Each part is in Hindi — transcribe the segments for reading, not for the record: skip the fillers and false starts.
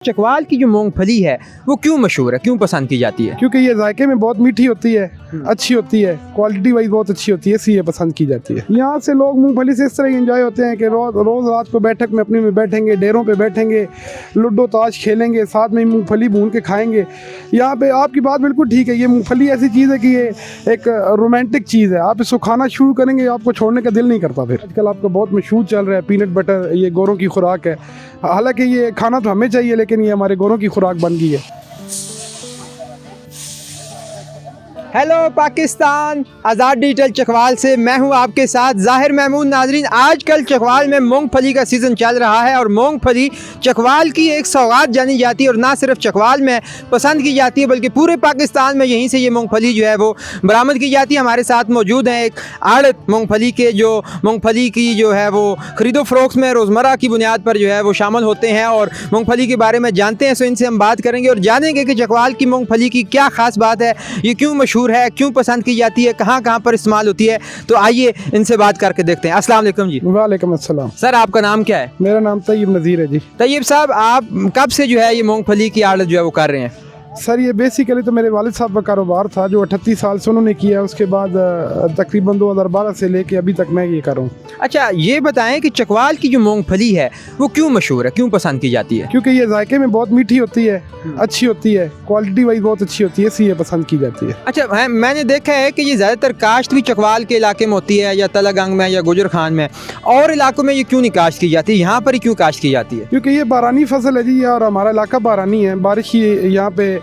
चकवाल की जो मूंगफली है वो क्यों मशहूर है, क्यों पसंद की जाती है? क्योंकि ये जायके में बहुत मीठी होती है, अच्छी होती है, क्वालिटी वाइज बहुत अच्छी होती है, इसलिए पसंद की जाती है। यहाँ से लोग मूंगफली से इस तरह एंजॉय होते हैं कि रोज़ रात को बैठक में अपने में बैठेंगे, डेरों पे बैठेंगे, लूडो ताश खेलेंगे, साथ में मूंगफली भून के खाएंगे। यहाँ पे आपकी बात बिल्कुल ठीक है, ये मूंगफली ऐसी चीज़ है कि ये एक रोमांटिक चीज़ है। आप इसको खाना शुरू करेंगे आपको छोड़ने का दिल नहीं करता। फिर आजकल आपका बहुत मशहूर चल रहा है पीनट बटर, ये गोरों की खुराक है। हालांकि ये खाना तो हमें चाहिए लेकिन ये हमारे गोरों की खुराक बन गई है। हेलो पाकिस्तान, आज़ाद डिजिटल चकवाल से मैं हूं आपके साथ ज़ाहिर महमूद। नाजरीन, आजकल चकवाल में मूंगफली का सीज़न चल रहा है और मूंगफली चकवाल की एक सौगात जानी जाती है और ना सिर्फ चकवाल में पसंद की जाती है बल्कि पूरे पाकिस्तान में यहीं से ये मूंगफली जो है वो बरामद की जाती है। हमारे साथ मौजूद हैं एक आड़त मूंगफली के, जो मूंगफली की जो है वो ख़रीदो फ़रोख्त में रोज़मर्रा की बुनियाद पर जो है वो शामिल होते हैं और मूंगफली के बारे में जानते हैं। सो इनसे हम बात करेंगे और जानेंगे कि चकवाल की मूंगफली की क्या ख़ास बात है, ये क्यों मशहूर है, क्यों पसंद की जाती है, कहाँ कहाँ पर इस्तेमाल होती है। तो आइए इनसे बात करके देखते हैं। अस्सलाम वालेकुम जी। वालेकुम अस्सलाम। सर, आपका नाम क्या है? मेरा नाम तैयब नज़ीर है जी। तैयब साहब, आप कब से जो है ये मूंगफली की आड़त जो है वो कर रहे हैं? सर, ये बेसिकली तो मेरे वालिद साहब का कारोबार था जो 38 साल से उन्होंने किया। उसके बाद तकरीबन 2012 से लेके अभी तक मैं ये कर रहा हूँ। अच्छा, ये बताएं कि चकवाल की जो मूंगफली है वो क्यों मशहूर है, क्यों पसंद की जाती है? क्योंकि ये जायके में बहुत मीठी होती है, अच्छी होती है, क्वालिटी वाइज बहुत अच्छी होती है, इसलिए पसंद की जाती है। अच्छा, मैंने देखा है कि ये ज़्यादातर काश्त भी चकवाल के इलाके में होती है, या तलागंग में या गुजर खान में, और इलाकों में ये क्यों नहीं काश्त की जाती, यहाँ पर ही क्यों काश्त की जाती है? क्योंकि ये बारानी फसल है जी, और हमारा इलाका बारानी है। बारिश ही यहाँ पे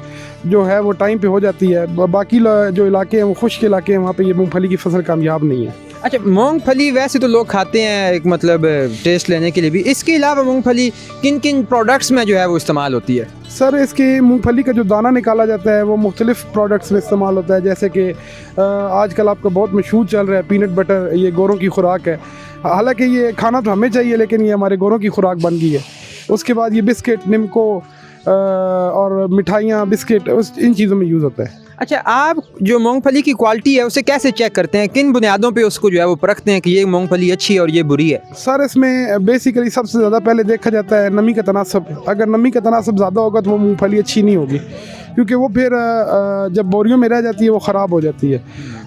जो है वो टाइम पे हो जाती है। बाकी जो इलाके हैं वो खुश्क इलाके हैं, वहाँ पे ये मूंगफली की फसल कामयाब नहीं है। अच्छा, मूंगफली वैसे तो लोग खाते हैं एक मतलब टेस्ट लेने के लिए भी, इसके अलावा मूंगफली किन किन प्रोडक्ट्स में जो है वो इस्तेमाल होती है? सर, इसके मूंगफली का जो दाना निकाला जाता है वो मुख्तलिफ प्रोडक्ट्स में इस्तेमाल होता है। जैसे कि आजकल आपका बहुत मशहूर चल रहा है पीनट बटर, ये गोरों की खुराक है। हालांकि ये खाना तो हमें चाहिए लेकिन ये हमारे गोरों की खुराक बन गई है। उसके बाद ये बिस्किट, निमको और मिठाइयाँ, बिस्किट, इन चीज़ों में यूज़ होता है। अच्छा, आप जो मूंगफली की क्वालिटी है उसे कैसे चेक करते हैं, किन बुनियादों पे उसको जो है वो परखते हैं कि ये मूंगफली अच्छी है और ये बुरी है? सर, इसमें बेसिकली सबसे ज़्यादा पहले देखा जाता है नमी का तनासब। अगर नमी का तनासब ज़्यादा होगा तो वो मूंगफली अच्छी नहीं होगी, क्योंकि वो फिर जब बोरियों में रह जाती है वो ख़राब हो जाती है।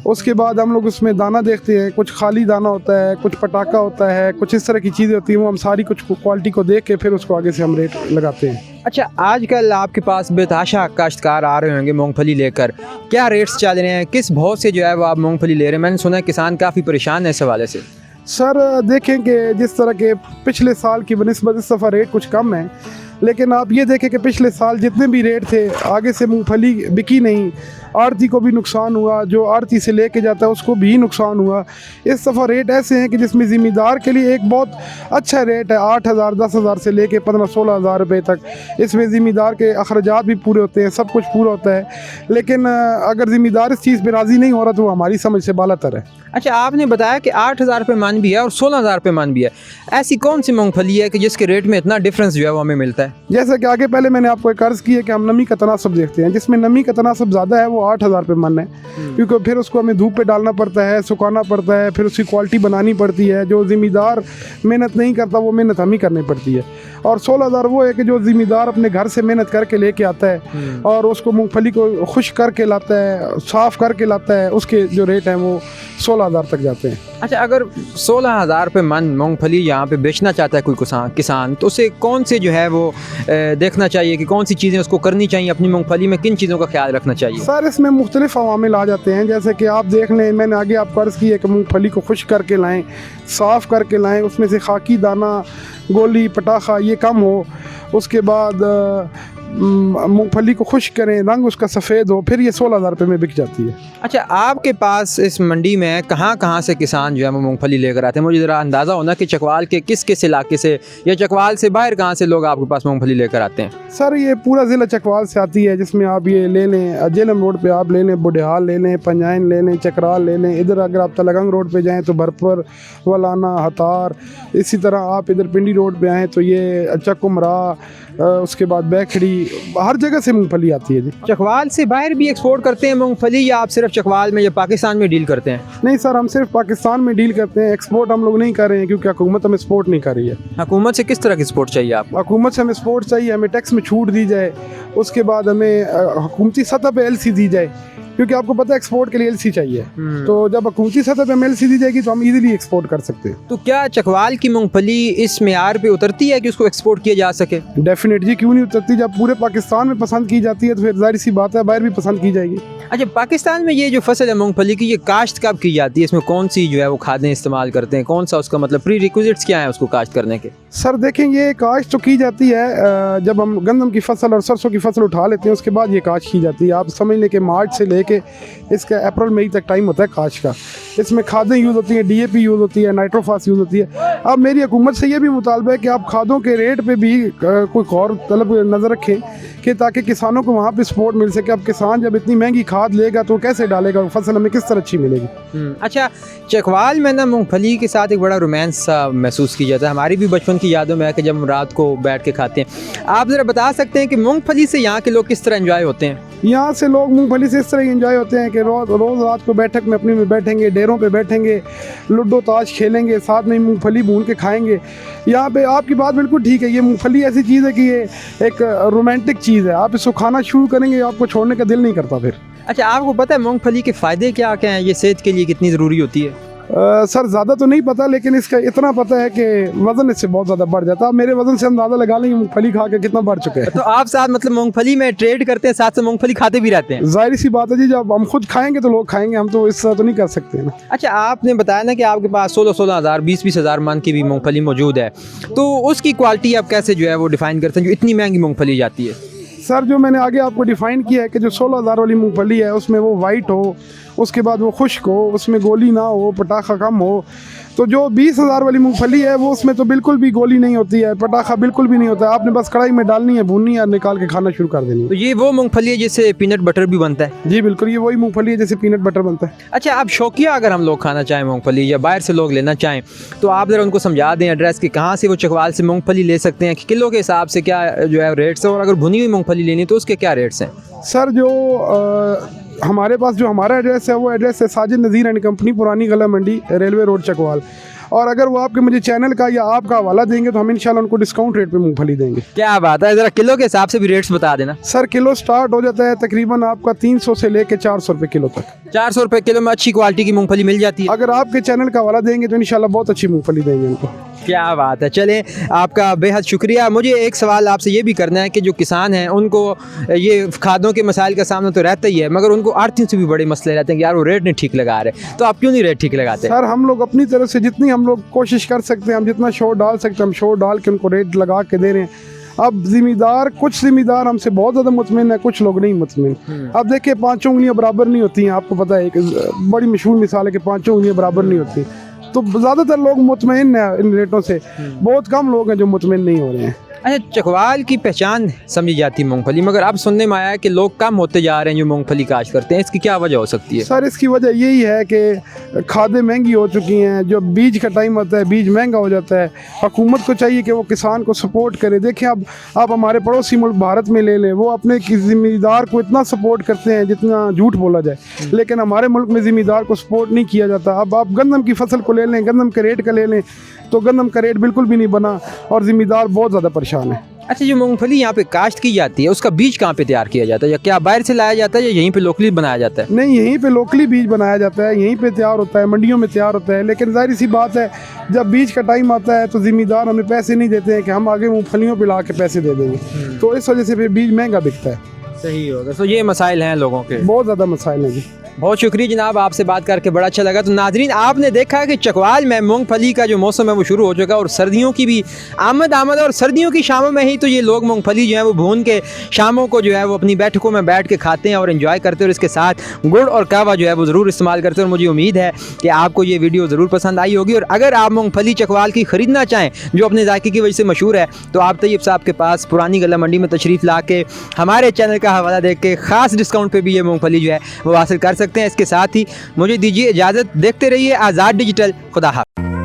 उसके बाद हम लोग उसमें दाना देखते हैं, कुछ खाली दाना होता है, कुछ पटाखा होता है, कुछ इस तरह की चीज़ें होती हैं। वो हम सारी कुछ क्वालिटी को देख के फिर उसको आगे से हम रेट लगाते हैं। अच्छा, आजकल आपके पास बेतहाशा काश्तकार आ रहे होंगे मूंगफली लेकर, क्या रेट्स चल रहे हैं, किस भाव से जो है वो आप मूंगफली ले रहे हैं? मैंने सुना है किसान काफ़ी परेशान है इस हवाले से। सर, देखें कि जिस तरह के पिछले साल की बनिस्बत इस दफ़ा रेट कुछ कम है, लेकिन आप ये देखें कि पिछले साल जितने भी रेट थे आगे से मूंगफली बिकी नहीं। आड़ती को भी नुकसान हुआ, जो आड़ती से लेके जाता है उसको भी नुकसान हुआ। इस दफ़ा रेट ऐसे हैं कि जिसमें ज़िम्मेदार के लिए एक बहुत अच्छा रेट है, 8,000 10,000 से लेके 15-16 हज़ार रुपये तक। इसमें ज़िम्मेदार के अखराजात भी पूरे होते हैं, सब कुछ पूरा होता है। लेकिन अगर ज़िम्मेदार इस चीज़ पर राज़ी नहीं हो रहा तो वो हमारी समझ से बालातर है। अच्छा, आपने बताया कि 8,000 रुपये मन भी है और 16,000 रुपये मन भी है। ऐसी कौन सी मूंगफली है कि जिसके रेट में इतना डिफरेंस जो है वो हमें मिलता है? जैसा कि आगे पहले मैंने आपको एक अर्ज़ की है कि हम नमी का तनासब देखते हैं। जिसमें नमी का तनासब ज़्यादा है वो 8,000 रुपये मन है, क्योंकि फिर उसको हमें धूप पे डालना पड़ता है, सुखाना पड़ता है, फिर उसकी क्वालिटी बनानी पड़ती है। जो ज़िम्मेदार मेहनत नहीं करता वो मेहनत हम ही करनी पड़ती है। और 16,000 वो है कि जो ज़िम्मेदार अपने घर से मेहनत करके लेके आता है और उसको मूंगफली को खुश करके लाता है, साफ़ करके लाता है, उसके जो रेट हैं वो 16,000 तक जाते हैं। अच्छा, अगर 16,000 रुपये मन मूंगफली यहाँ पे बेचना चाहता है कोई किसान, तो उसे कौन से जो है वो देखना चाहिए कि कौन सी चीज़ें उसको करनी चाहिए अपनी मूंगफली में, किन चीज़ों का ख्याल रखना चाहिए? सर, इसमें मुख्तलिफ अवामिल आ जाते हैं। जैसे कि आप देख लें, मैंने आगे आपको अर्ज़ की है कि मूंगफली को खुश करके लाएँ, साफ़ करके लाएँ, उसमें से खाकी दाना, गोली, पटाखा ये कम हो। उसके बाद मूंगफली को खुश करें, रंग उसका सफ़ेद हो, फिर ये 16,000 रुपये में बिक जाती है। अच्छा, आपके पास इस मंडी में कहाँ कहाँ से किसान जो है वो मूंगफली लेकर आते हैं? मुझे ज़रा अंदाज़ा होना कि चकवाल के किस किस इलाके से या चकवाल से बाहर कहाँ से लोग आपके पास मूंगफली लेकर आते हैं? सर, ये पूरा ज़िला चकवाल से आती है, जिसमें आप ये ले लें, जेलम रोड पे आप ले लें, बुढ़ियाल ले लें, पंजाइन ले लें, चकराल ले लें। इधर अगर आप तलगंग रोड पे जाएँ तो भरपर, वलाना, हतार। इसी तरह आप इधर पिंडी रोड पे आएँ तो ये चकुमरा, उसके बाद बैखड़ी, हर जगह से मूंगफली आती है जी। चकवाल से बाहर भी एक्सपोर्ट करते हैं मूंगफली, या आप सिर्फ चकवाल में या पाकिस्तान में डील करते हैं? नहीं सर, हम सिर्फ पाकिस्तान में डील करते हैं, एक्सपोर्ट हम लोग नहीं कर रहे हैं क्योंकि हुकूमत हमें एक्सपोर्ट नहीं कर रही है। हुकूमत से किस तरह की सपोर्ट चाहिए आपको? हुकूमत से हमें एक्सपोर्ट चाहिए, हमें टैक्स में छूट दी जाए, उसके बाद हमें हुकूमती सतह पे एलसी दी जाए, क्योंकि आपको पता है एक्सपोर्ट के लिए एलसी चाहिए। तो जब हुकूमती सतह पे हमें एलसी दी जाएगी तो हम इजीली एक्सपोर्ट कर सकते हैं। तो क्या चकवाल की मूंगफली इस मेयार पे उतरती है कि उसको एक्सपोर्ट किया जा सके? डेफिनेट जी, क्यों नहीं उतरती? जब पूरे पाकिस्तान में पसंद की जाती है तो फिर जाहिर सी बात है बाहर भी पसंद की जाएगी। अच्छा, पाकिस्तान में ये जो फसल है मूंगफली की, ये काश्त कब की जाती है? इसमें कौन सी जो है वो खादें इस्तेमाल करते हैं? कौन सा उसका मतलब प्री रिक्विजिट्स क्या है उसको काश्त करने के? सर देखें, ये काश्त तो की जाती है जब हम गंदम की फसल और सरसों की फसल उठा लेते हैं, उसके बाद ये काश्त की जाती है। आप समझ लें कि मार्च से लेके इसका अप्रैल मई तक टाइम होता है काश्त का। इसमें खादें यूज़ होती हैं, डीएपी यूज़ होती है, नाइट्रोफास यूज़ होती है। अब मेरी हुकूमत से ये भी मुतालबा है कि आप खादों के रेट पे भी कोई गौर तलब नज़र रखें कि ताकि किसानों को वहाँ पे सपोर्ट मिल सके। अब किसान जब इतनी महंगी खाद लेगा तो कैसे डालेगा, फसल हमें किस तरह अच्छी मिलेगी? अच्छा, चकवाल में ना मूंगफली के साथ एक बड़ा रोमांस सा महसूस किया जाता है। हमारी भी बचपन की यादों में है कि जब हम रात को बैठ के खाते हैं। आप ज़रा बता सकते हैं कि मूंगफली से यहाँ के लोग किस तरह एंजॉय होते हैं? यहाँ से लोग मूंगफली से इस तरह एंजॉय होते हैं कि रोज़ रात को बैठक में अपनी में बैठेंगे, डेरों पे बैठेंगे, लूडो ताश खेलेंगे, साथ में मूंगफली भून के खाएंगे। यहाँ पे आपकी बात बिल्कुल ठीक है, ये मूंगफली ऐसी चीज़ है कि ये एक रोमांटिक चीज़ है। आप इसको खाना शुरू करेंगे आपको छोड़ने का दिल नहीं करता फिर। अच्छा, आपको पता है मूंगफली के फ़ायदे क्या क्या हैं? ये सेहत के लिए कितनी ज़रूरी होती है? सर ज़्यादा तो नहीं पता, लेकिन इसका इतना पता है कि वज़न इससे बहुत ज़्यादा बढ़ जाता है। मेरे वज़न से अंदाज़ा लगा लेंगे मूंगफली खा के कितना बढ़ चुके हैं। तो आप साथ मतलब मूंगफली में ट्रेड करते हैं, साथ से मूंगफली खाते भी रहते हैं? जाहिर सी बात है जी, जब हम खुद खाएंगे तो लोग खाएंगे, हम तो इस तरह तो नहीं कर सकते ना। अच्छा, आपने बताया ना कि आपके पास 16 हज़ार 20 हज़ार मन की भी मूंगफली मौजूद है, तो उसकी क्वालिटी आप कैसे जो है वो डिफ़ाइन करते हैं जो इतनी महंगी मूंगफली जाती है? सर जो मैंने आगे आपको डिफ़ाइन किया है कि जो 16,000 वाली मूंगफली है उसमें वो वाइट हो, उसके बाद वो खुश्क हो, उसमें गोली ना हो, पटाखा कम हो। तो जो 20,000 वाली मूंगफली है वो उसमें तो बिल्कुल भी गोली नहीं होती है, पटाखा बिल्कुल भी नहीं होता है। आपने बस कढ़ाई में डालनी है, भूननी है और निकाल के खाना शुरू कर देनी है। तो ये वो मूंगफली है जिससे पीनट बटर भी बनता है? जी बिल्कुल, ये वही मूंगफली है जैसे पीनट बटर बनता है। अच्छा, आप शौकिया अगर हम लोग खाना चाहें मूंगफली या बाहर से लोग लेना चाहें, तो आप ज़रा उनको समझा दें एड्रेस कि कहाँ से वो चकवाल से मूंगफली ले सकते हैं, कि किलो के हिसाब से क्या जो है रेट्स है, और अगर भुनी हुई मूंगफली लेनी तो उसके क्या रेट्स हैं? सर जो हमारे पास जो हमारा एड्रेस है वो एड्रेस है साजिद नज़ीर एंड कंपनी, पुरानी गला मंडी, रेलवे रोड, चकवाल। और अगर वो आपके मुझे चैनल का या आपका हवाला देंगे तो हम इंशाल्लाह उनको डिस्काउंट रेट पे मूंगफली देंगे। क्या बात है, ज़रा किलो के हिसाब से भी रेट्स बता देना। सर किलो स्टार्ट हो जाता है तकरीबन आपका 300 से लेके 400 रुपये किलो तक। 400 रुपये किलो में अच्छी क्वालिटी की मूंगफली मिल जाती है? अगर आपके चैनल का हवाला देंगे तो इंशाल्लाह बहुत अच्छी मूंगफली देंगे उनको। क्या बात है, चलें आपका बेहद शुक्रिया। मुझे एक सवाल आपसे ये भी करना है कि जो किसान हैं उनको ये खादों के मसाइल का सामना तो रहता ही है, मगर उनको आर्थियों से भी बड़े मसले रहते हैं कि यार वो रेट नहीं ठीक लगा रहे, तो आप क्यों नहीं रेट ठीक लगाते? सर हम लोग अपनी तरफ से जितनी हम लोग कोशिश कर सकते हैं, हम जितना शोर डाल सकते हैं हम शोर डाल के उनको रेट लगा के दे रहे हैं। अब जिम्मेदार, कुछ जिम्मेदार हमसे बहुत ज़्यादा मुतमिन है, कुछ लोग नहीं मुतमिन। अब देखिए 5 उंगलियां बराबर नहीं होती हैं, आपको पता है, एक बड़ी मशहूर मिसाल है कि 5 उंगलियां बराबर नहीं होती। तो ज़्यादातर लोग मुतमिन हैं इन रेटों से, बहुत कम लोग हैं जो मुतमिन नहीं हो रहे हैं। अच्छा, चकवाल की पहचान समझी जाती है मूंगफली, मगर अब सुनने में आया है कि लोग कम होते जा रहे हैं जो मूंगफली काश्त करते हैं, इसकी क्या वजह हो सकती है? सर इसकी वजह यही है कि खादें महंगी हो चुकी हैं, जो बीज का टाइम होता है बीज महंगा हो जाता है। हुकूमत को चाहिए कि वो किसान को सपोर्ट करे। देखिए अब आप हमारे पड़ोसी मुल्क भारत में ले लें, वो अपने ज़िम्मेदार को इतना सपोर्ट करते हैं जितना झूठ बोला जाए, लेकिन हमारे मुल्क में ज़िम्मेदार को सपोर्ट नहीं किया जाता। अब आप गंदम की फसल को ले लें, गंदम के रेट का ले लें, तो गंदम का रेट बिल्कुल भी नहीं बना और ज़िम्मेदार बहुत ज़्यादा परेशान है। अच्छा, जो मूंगफली यहाँ पे काश्त की जाती है उसका बीज कहाँ पे तैयार किया जाता है, या क्या बाहर से लाया जाता है या यहीं पे लोकली बनाया जाता है? नहीं, यहीं पे लोकली बीज बनाया जाता है, यहीं पे तैयार होता है, मंडियों में तैयार होता है। लेकिन जाहिर सी बात है जब बीज का टाइम आता है तो ज़िम्मेदार हमें पैसे नहीं देते हैं कि हम आगे मूंगफलियों पे ला के पैसे दे देंगे, तो इस वजह से फिर बीज महंगा बिकता है। सही होगा। तो ये मसाइल हैं लोगों के, बहुत ज़्यादा मसाइल हैं जी। बहुत शुक्रिया जनाब, आपसे बात करके बड़ा अच्छा लगा। तो नाजरीन, आपने देखा कि चकवाल में मूंगफली का जो मौसम है वो शुरू हो चुका है और सर्दियों की भी आमद और सर्दियों की शामों में ही तो ये लोग मूंगफली जो है वो भून के शामों को जो है वो अपनी बैठकों में बैठ के खाते हैं और एंजॉय करते हैं, और इसके साथ गुड़ और कहवा जो है वो ज़रूर इस्तेमाल करते हैं। और मुझे उम्मीद है कि आपको ये वीडियो ज़रूर पसंद आई होगी। और अगर आप मूंगफली चकवाल की ख़रीदना चाहें जो अपने जायके की वजह से मशहूर है, तो आप तैयब साहब के पास पुरानी गला मंडी में तशरीफ़ ला के हमारे चैनल का हवाला देख के ख़ास डिस्काउंट पर भी ये मूँगफली जो है वो हासिल कर सकते हैं। इसके साथ ही मुझे दीजिए इजाज़त, देखते रहिए आज़ाद डिजिटल। खुदा हाफ़िज़।